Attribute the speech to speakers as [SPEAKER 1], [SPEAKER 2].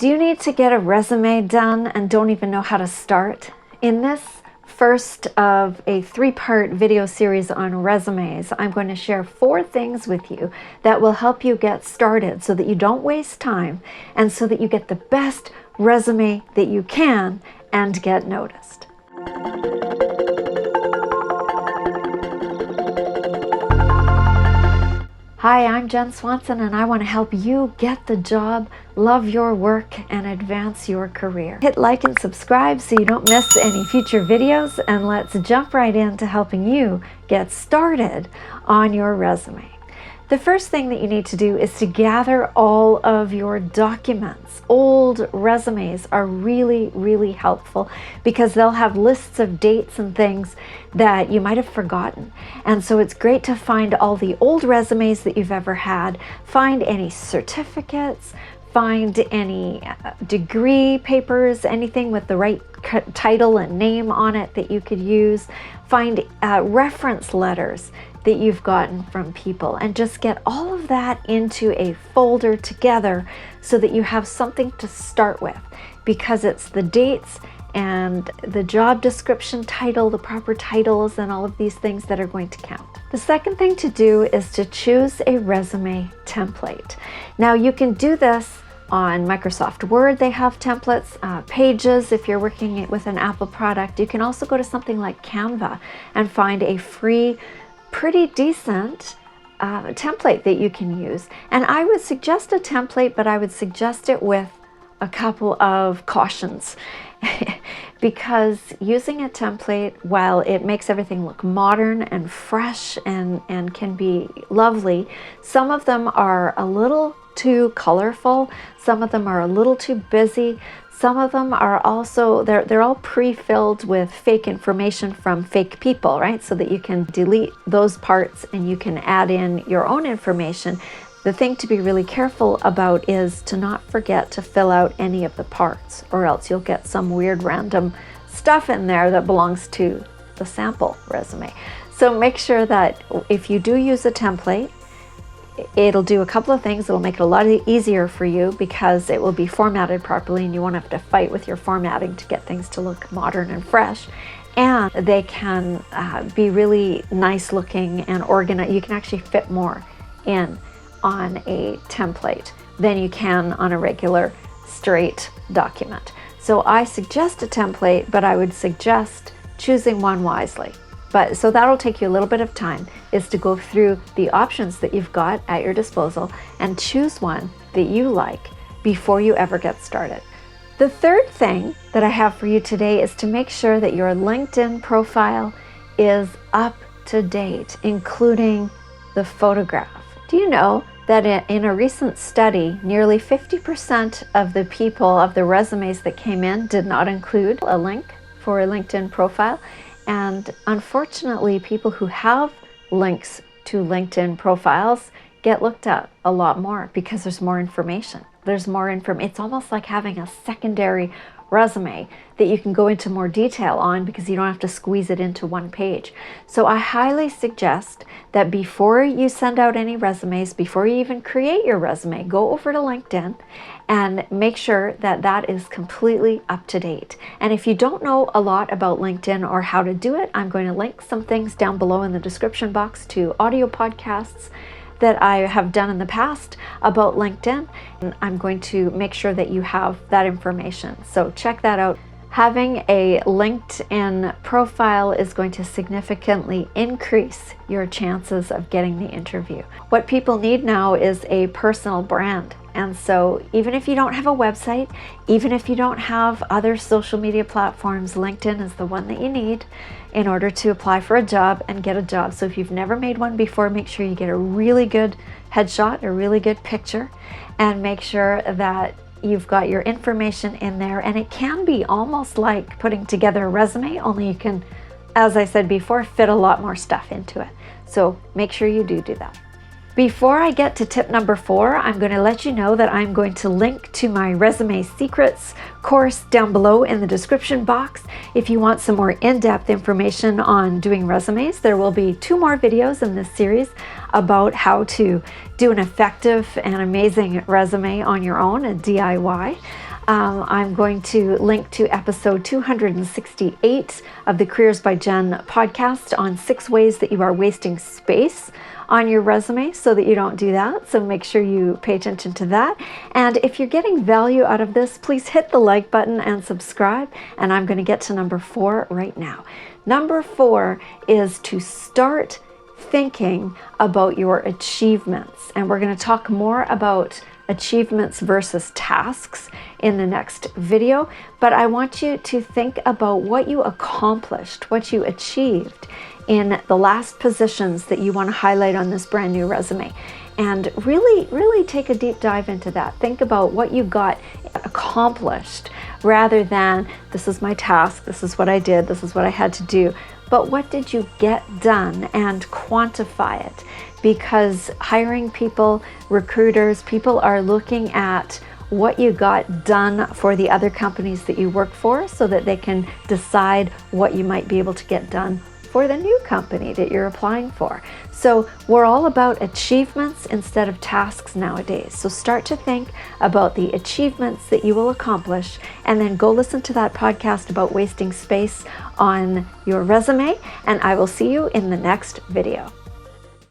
[SPEAKER 1] Do you need to get a resume done and don't even know how to start? In this first of a 3-part video series on resumes, I'm going to share 4 things with you that will help you get started so that you don't waste time and so that you get the best resume that you can and get noticed. Hi, I'm Jen Swanson and I want to help you get the job, love your work, and advance your career. Hit like and subscribe so you don't miss any future videos, and let's jump right into helping you get started on your resume. The first thing that you need to do is to gather all of your documents. Old resumes are really helpful because they'll have lists of dates and things that you might have forgotten. And so it's great to find all the old resumes that you've ever had, find any certificates, find any degree papers, anything with the right title and name on it that you could use, find reference letters that you've gotten from people, and just get all of that into a folder together so that you have something to start with, because it's the dates and the job description title, the proper titles, and all of these things that are going to count. The second thing to do is to choose a resume template. Now you can do this on Microsoft Word. They have templates, Pages if you're working with an Apple product. You can also go to something like Canva and find a free, pretty decent template that you can use. And I would suggest a template, but I would suggest it with a couple of cautions. Because using a template, while it makes everything look modern and fresh and can be lovely, some of them are a little too colorful, some of them are a little too busy, some of them are also, they're all pre-filled with fake information from fake people, right? So that you can delete those parts and you can add in your own information. The thing to be really careful about is to not forget to fill out any of the parts, or else you'll get some weird random stuff in there that belongs to the sample resume. So make sure that if you do use a template, it'll do a couple of things. It'll make it a lot easier for you because it will be formatted properly and you won't have to fight with your formatting to get things to look modern and fresh. And they can be really nice looking and organized. You can actually fit more in on a template than you can on a regular straight document. So I suggest a template, but I would suggest choosing one wisely. So that'll take you a little bit of time, is to go through the options that you've got at your disposal and choose one that you like before you ever get started. The third thing that I have for you today is to make sure that your LinkedIn profile is up to date, including the photograph. Do you know that in a recent study, nearly 50% of the people, of the resumes that came in, did not include a link for a LinkedIn profile? And unfortunately, people who have links to LinkedIn profiles get looked at a lot more because there's more information. There's more information. It's almost like having a secondary resume that you can go into more detail on because you don't have to squeeze it into one page. So I highly suggest that before you send out any resumes, before you even create your resume, go over to LinkedIn and make sure that that is completely up to date. And if you don't know a lot about LinkedIn or how to do it, I'm going to link some things down below in the description box to audio podcasts that I have done in the past about LinkedIn. And I'm going to make sure that you have that information. So check that out. Having a LinkedIn profile is going to significantly increase your chances of getting the interview. What people need now is a personal brand. And so even if you don't have a website, even if you don't have other social media platforms, LinkedIn is the one that you need in order to apply for a job and get a job. So if you've never made one before, make sure you get a really good headshot, a really good picture, and make sure that you've got your information in there. And it can be almost like putting together a resume, only you can, as I said before, fit a lot more stuff into it. So make sure you do that. Before I get to tip number 4, I'm going to let you know that I'm going to link to my Resume Secrets course down below in the description box. If you want some more in-depth information on doing resumes, there will be 2 more videos in this series about how to do an effective and amazing resume on your own, a DIY. I'm going to link to episode 268 of the Careers by Jenn podcast on 6 ways that you are wasting space on your resume so that you don't do that. So make sure you pay attention to that. And if you're getting value out of this, please hit the like button and subscribe. And I'm going to get to number 4 right now. Number 4 is to start thinking about your achievements. And we're going to talk more about achievements versus tasks in the next video, but I want you to think about what you accomplished, what you achieved in the last positions that you want to highlight on this brand new resume. And really take a deep dive into that. Think about what you got accomplished rather than this is my task, this is what I did, this is what I had to do. But what did you get done, and quantify it? Because hiring people, recruiters, people are looking at what you got done for the other companies that you work for so that they can decide what you might be able to get done for the new company that you're applying for. So we're all about achievements instead of tasks nowadays. So start to think about the achievements that you will accomplish, and then go listen to that podcast about wasting space on your resume, and I will see you in the next video.